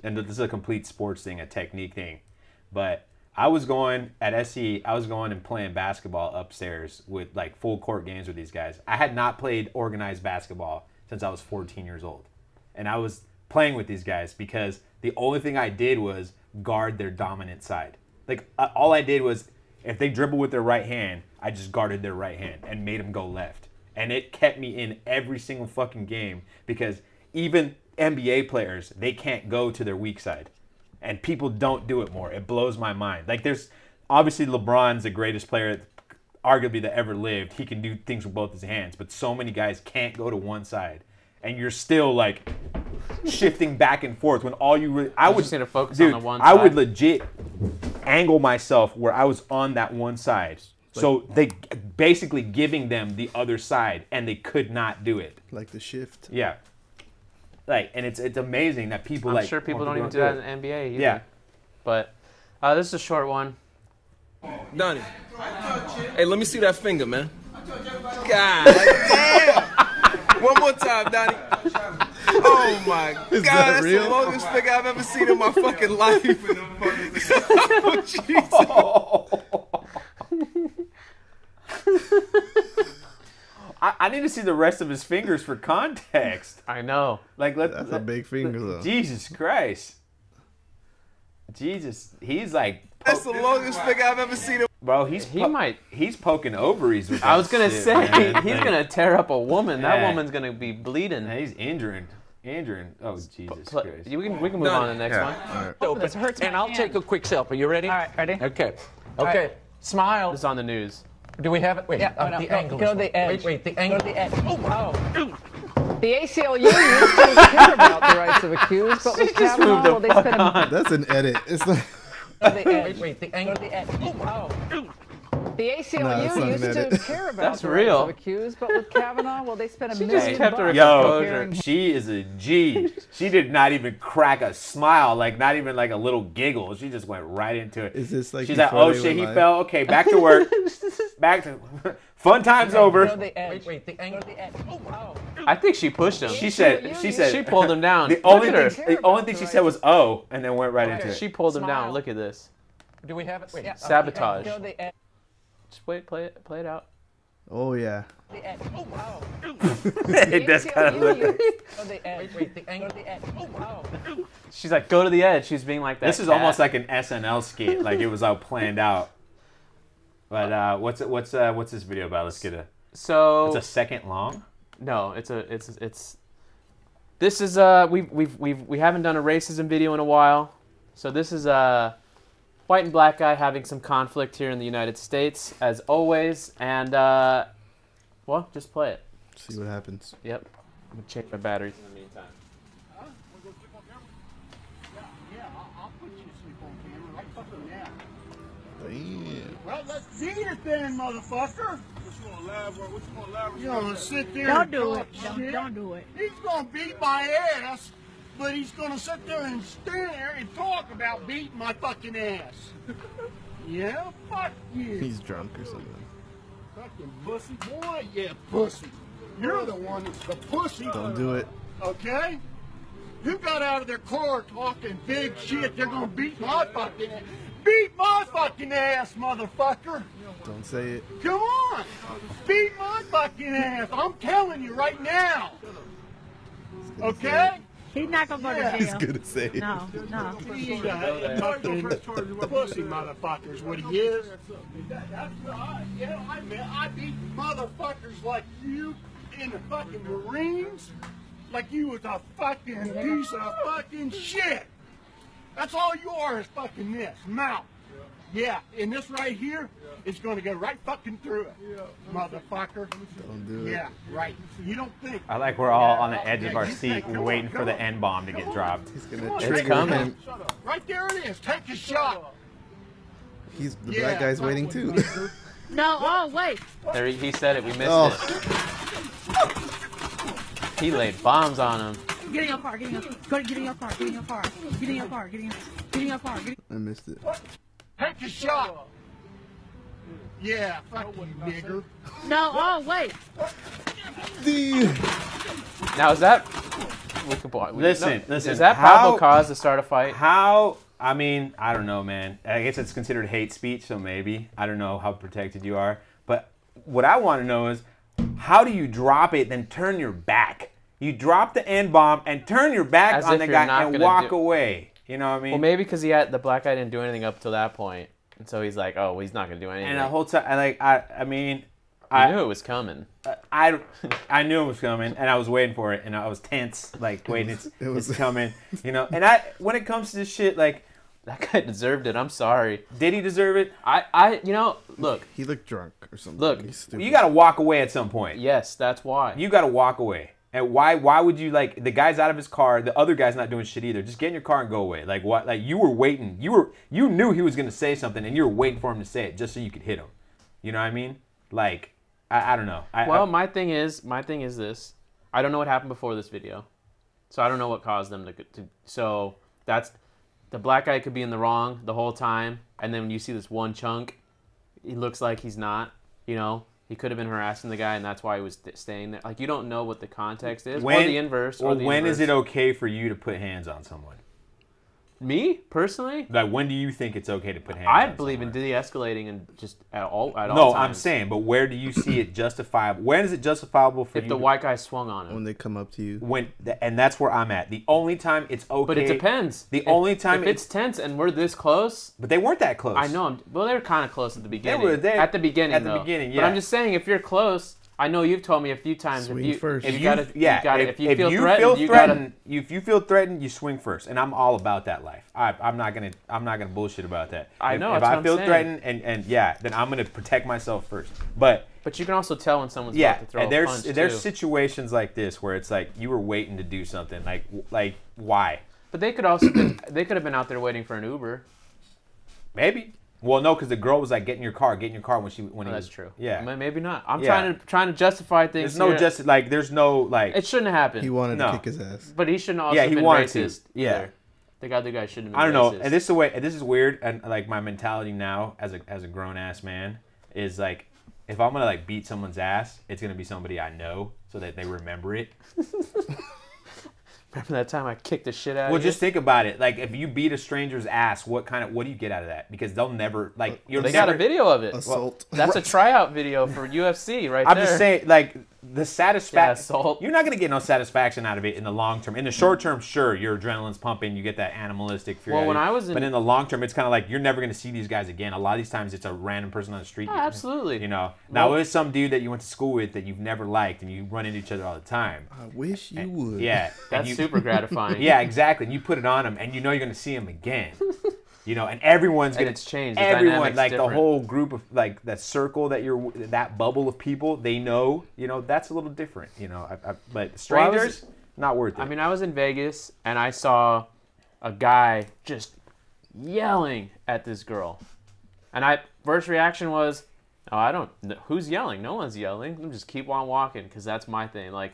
and this is a complete sports thing, a technique thing, but I was going at SE, I was going and playing basketball upstairs with like full court games with these guys. I had not played organized basketball since I was 14 years old. And I was playing with these guys because the only thing I did was guard their dominant side. Like all I did was if they dribble with their right hand, I just guarded their right hand and made them go left. And it kept me in every single fucking game because even NBA players, they can't go to their weak side. And people don't do it more. It blows my mind. Like there's, obviously LeBron's the greatest player arguably that ever lived. He can do things with both his hands. But so many guys can't go to one side. And you're still like shifting back and forth when all you really, I would just need to focus on the one side. I would legit angle myself where I was on that one side. So they basically giving them the other side, and they could not do it. Like the shift. Yeah. Like, and it's amazing that people I'm sure people don't even do that in the NBA either. Yeah. But this is a short one. Donnie. Hey, let me see that finger, man. God, like, damn. One more time, Donnie. Oh my God, that's the longest finger I've ever seen in my fucking life. Oh, Jesus. I need to see the rest of his fingers for context. I know. Like that's a big finger though. Jesus Christ. Jesus, he's like. That's the longest finger I've ever seen. Bro, he's poking ovaries with that I was gonna shit, say man. he's gonna tear up a woman. That woman's gonna be bleeding. He's injuring. Oh Jesus Christ. We can move on to the next one. Right. Open. And I'll take a quick selfie. You ready? All right, ready? Okay. Okay. Right. Smile. This is on the news. Do we have it? Wait. Yeah, the angle. Go to the edge. Wait. The angle. Go to the edge. Oh. The ACLU used to care about the rights of accused, but with Kavanaugh, they spent That's an edit. It's not. The edge. Wait. The angle. Go to the edge. The ACLU used to care about That's the real. rights of accused, but with Kavanaugh, well, they spent $1 just million kept her Yo, she is a G. She did not even crack a smile, like not even like a little giggle. She just went right into it. Is this like? She's like, oh shit, he fell. Okay, back to work. Back to fun time's over. Wait, the angle. Oh, wow. I think she pushed him. She said she pulled him down. The only thing she said was oh, and then went right into it. She pulled him down. Look at this. Do we have it? Wait. Sabotage. Just wait, play it out. Oh yeah. Oh, wow. It does kind of look like. Wait, the angle. Oh, wow. She's like, go to the edge. She's being like that. This is almost like an SNL skit. Like it was all planned out. But what's this video about? Let's get a. So it's a second long. No, it's. This is we haven't done a racism video in a while, so this is a white and black guy having some conflict here in the United States, as always, and well, just play it. See what happens. Yep. I'm gonna change my batteries in the meantime. Damn. Well, let's see it then, motherfucker. You gonna sit there Don't and do talk it. shit? Don't do it. He's gonna beat my ass, but he's gonna sit there and stare and talk about beating my fucking ass. Yeah, fuck you. He's drunk or something. Fucking pussy boy, yeah, pussy. You're the one that's the pussy. Don't do it. Okay? You got out of their car talking big shit. They're gonna beat my fucking ass. Beat my fucking ass, motherfucker. Don't say it. Come on. Beat my fucking ass. I'm telling you right now. Okay? He's not gonna go to jail. He's gonna say it. No. He's a fucking pussy motherfucker is what he is. That's what I beat motherfuckers like you in the fucking Marines like you was a fucking piece of fucking shit. That's all you are is fucking this mouth. Yeah, and this right here is going to go right fucking through it, motherfucker. Don't do it. Yeah, right. You don't think. I like we're all on the edge of our seat waiting for the N-bomb to get dropped. He's gonna It's trigger coming. him. Right there it is. Take a shot. The black guy's waiting too. No. Oh wait. There, he said it. We missed Oh. it. He laid bombs on him. Get in your car. Get in your car. Get in your car. Get in your car. Get in your car. Get in your car. I missed it. Take a shot. Yeah, fuck you, nigger. No. Oh wait. Now is that? Listen. Is that probable cause to start a fight? How? I mean, I don't know, man. I guess it's considered hate speech, so maybe. I don't know how protected you are. But what I want to know is, how do you drop it, then turn your back? You drop the N-bomb and turn your back As on if the you're guy not and gonna walk do- away. You know what I mean? Well, maybe because the black guy didn't do anything up till that point, and so he's like, oh, well, he's not gonna do anything. And the whole time, I mean, I knew it was coming. I knew it was coming, and I was waiting for it, and I was tense, like waiting, it's coming, you know. And when it comes to this shit, like, that guy deserved it. I'm sorry. Did he deserve it? Look. He looked drunk or something. Look, you got to walk away at some point. Yes, that's why. You got to walk away. And why would you, like, the guy's out of his car, the other guy's not doing shit either. Just get in your car and go away. Like, what? Like, you were waiting. You knew he was going to say something, and you were waiting for him to say it just so you could hit him. You know what I mean? Like, I don't know. My thing is this. I don't know what happened before this video. So I don't know what caused them to so that's, the black guy could be in the wrong the whole time, and then when you see this one chunk, he looks like he's not, you know. He could have been harassing the guy, and that's why he was staying there. Like, you don't know what the context is, or the inverse. Or when is it okay for you to put hands on someone? Me, personally? Like, when do you think it's okay to put hands on someone? I believe in de-escalating and just at all times. No, I'm saying, but where do you see it justifiable? When is it justifiable for you? If the white guy swung on him. When they come up to you. And that's where I'm at. The only time it's okay. But it depends. Only time if it's tense and we're this close. But they weren't that close. I know. Well, they were kind of close at the beginning. They were there at the beginning, At the beginning, yeah. But I'm just saying, if you're close, I know you've told me a few times. Swing first. If you feel threatened, if you feel threatened, you swing first, and I'm all about that life. I'm not gonna bullshit about that. I know. If I feel threatened, and then I'm gonna protect myself first. But you can also tell when someone's about to throw a punch, there's situations like this where it's like you were waiting to do something. Like why? But they could also they could have been out there waiting for an Uber. Maybe. Well, no, because the girl was like, "Get in your car when he that's was." True. Yeah, maybe not. I'm trying to justify things. There's no like. It shouldn't have happened. He wanted to kick his ass, but he shouldn't also been racist. Yeah, the other guy shouldn't have been. I don't know, racist. and this is weird, and like my mentality now as a grown ass man is like, if I'm gonna like beat someone's ass, it's gonna be somebody I know so that they remember it. Remember that time I kicked the shit out of you? Well, just think about it. Like, if you beat a stranger's ass, what do you get out of that? Because they'll never, like, they got a video of it. Assault. Well, that's a tryout video for UFC right there. I'm just saying, like, the satisfaction. Assault. You're not going to get no satisfaction out of it in the long term. In the short term, sure, your adrenaline's pumping. You get that animalistic fear. Well, when I was in... But in the long term, it's kind of like you're never going to see these guys again. A lot of these times, it's a random person on the street. Oh, absolutely. You know? Now, it's some dude that you went to school with that you've never liked, and you run into each other all the time. I wish you would. Yeah. That's super gratifying. Yeah, exactly. And you put it on them, and you know you're going to see him again. You know, and everyone's gonna. It's changed. Everyone, like different. The whole group of like that circle that bubble of people, they know. You know, that's a little different. You know, but strangers, not worth it. I mean, I was in Vegas and I saw a guy just yelling at this girl, and first reaction was, "Oh, I don't. Who's yelling? No one's yelling. Let me just keep on walking because that's my thing." Like,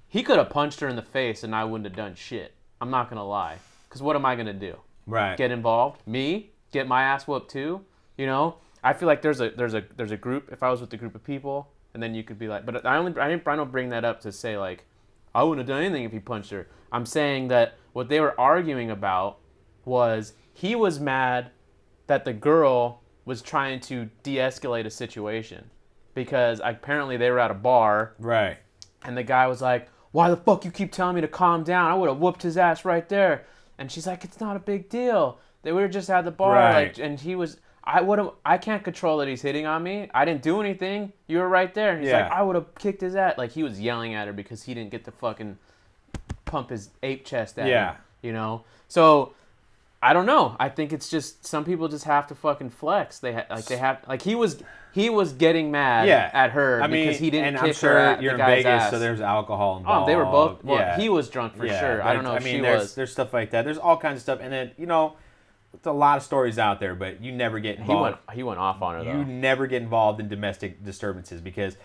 he could have punched her in the face and I wouldn't have done shit. I'm not gonna lie, because what am I gonna do? Right. Get involved. Me get my ass whooped too. You know. I feel like there's a group. If I was with a group of people, and then you could be like, but I don't bring that up to say like, I wouldn't have done anything if he punched her. I'm saying that what they were arguing about was he was mad that the girl was trying to de-escalate a situation because apparently they were at a bar. Right. And the guy was like, why the fuck you keep telling me to calm down? I would have whooped his ass right there. And she's like, it's not a big deal. They were just at the bar, right. like, and he was. I can't control that he's hitting on me. I didn't do anything. You were right there. And he's like, I would have kicked his ass. Like, he was yelling at her because he didn't get to fucking pump his ape chest at him. You know? So, I don't know. I think it's just, some people just have to fucking flex. He was getting mad at her because he didn't kick her at the guy's Vegas, ass. so there's alcohol involved. Oh, they were both, he was drunk for sure. I don't know if she was. There's stuff like that. There's all kinds of stuff. And then, you know, there's a lot of stories out there, but you never get involved. He went off on her, though. You never get involved in domestic disturbances because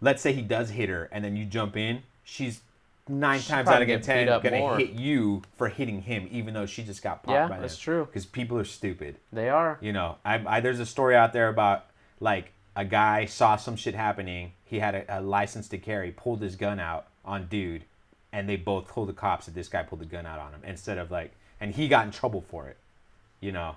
let's say he does hit her and then you jump in, she's 9 times out of 10 going to hit you for hitting him, even though she just got popped by him. That's true. Because people are stupid. They are. You know, there's a story out there about, like, a guy saw some shit happening. He had a license to carry, pulled his gun out on dude, and they both told the cops that this guy pulled the gun out on him instead of, like, and he got in trouble for it. You know,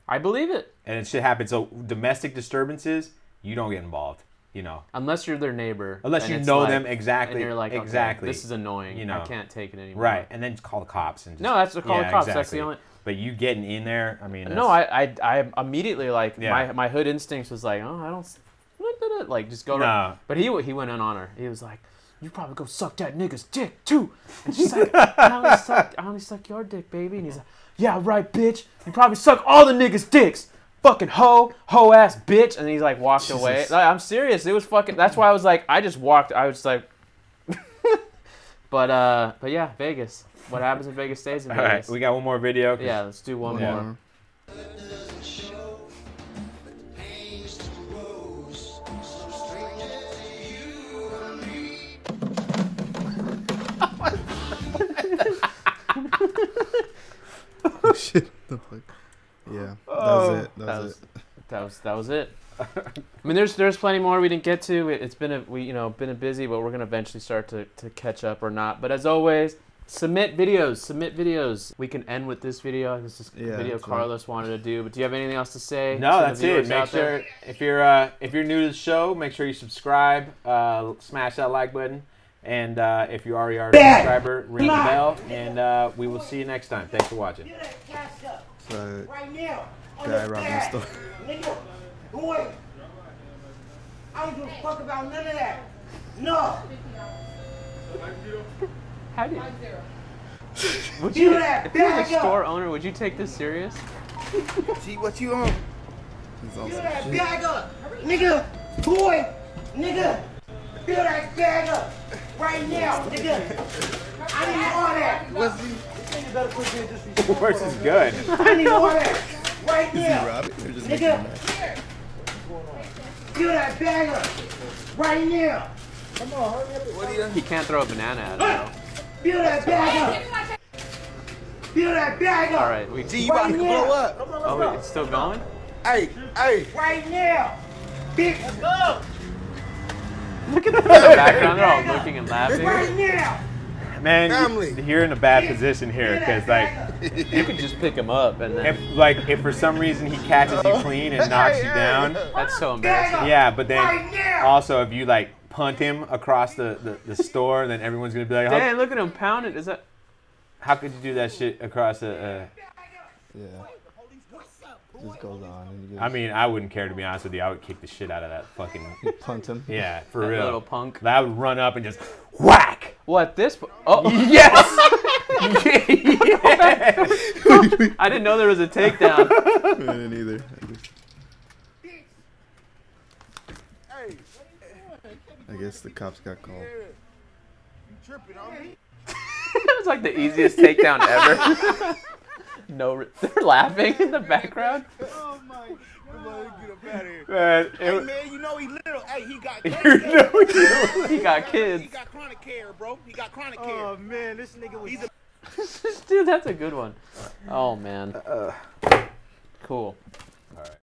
I believe it, and it should happen. So domestic disturbances, you don't get involved. You know, unless you're their neighbor, unless you know them exactly, and you're like, exactly, this is annoying. You know, I can't take it anymore. Right, and then just call the cops and just, no, that's call the cops. Exactly. That's the only. But you getting in there, I mean, no, I immediately like my hood instincts was like, oh, I don't like just go. No. Right. But he went in on her. He was like, you probably go suck that nigga's dick too. And she's like, I only suck your dick, baby. And he's like, yeah, right, bitch. You probably suck all the niggas' dicks. Fucking hoe ass bitch. And he's like walked away. Like, I'm serious. It was fucking. That's why I was like, I just walked. I was like, but yeah, Vegas. What happens in Vegas stays in Vegas. All right, we got one more video. Yeah, let's do one more. Oh shit! The fuck? Yeah, that was it. I mean, there's plenty more we didn't get to. It's been been a busy, but we're gonna eventually start to catch up or not. But as always, submit videos. We can end with this video. This is a video Carlos wanted to do. But do you have anything else to say? No, that's it. Make sure if you're new to the show, make sure you subscribe. Smash that like button. And if you already are a subscriber, ring the bell, and we will see you next time. Thanks for watching. So, right now, guy robbing the store. Nigga, boy, I don't give a fuck about none of that. No. How do you? Would you? If you were a store owner, would you take this serious? See what you on? He's Fill that bag up, nigga, boy, nigga. Fill that bag up right now, nigga. I need all that. Where's this gun? I need all that. Right Is he now. robbing or just making Nigga. a mess? Fill that bag up. Right now. Come on, hurry up. What are you? He can't throw a banana at it though. Fill that bag up. Fill that bag up. All right, we. G, you about to blow up. Oh, wait, it's still going? Hey, hey. Right now. Bitch. Let's go. Look at the background. They're all looking and laughing. Right now. Man, Family. you're in a bad position here because, like, You could just pick him up and then. if for some reason he catches you clean and knocks you down, That's so embarrassing. yeah. But then also if you like punt him across the store, then everyone's gonna be like, Dang, look at him pound it. Is that? how could you do that shit across a? Yeah. Just goes on. And you I mean, I wouldn't care, to be honest with you. I would kick the shit out of that fucking. punt him. Yeah, for That real. little punk. I would run up and just whack. What this? Oh Yes. I didn't know there was a takedown. I didn't either. I guess the cops got called. You tripping on me? It was like the easiest takedown ever. No, they're laughing in the background. Oh my God. Get up out of here. Man, Hey man, you know he little. Hey, he got He got kids. He got chronic care, bro. He got chronic care. Oh man, this nigga was. Dude, that's a good one. Oh man. Cool.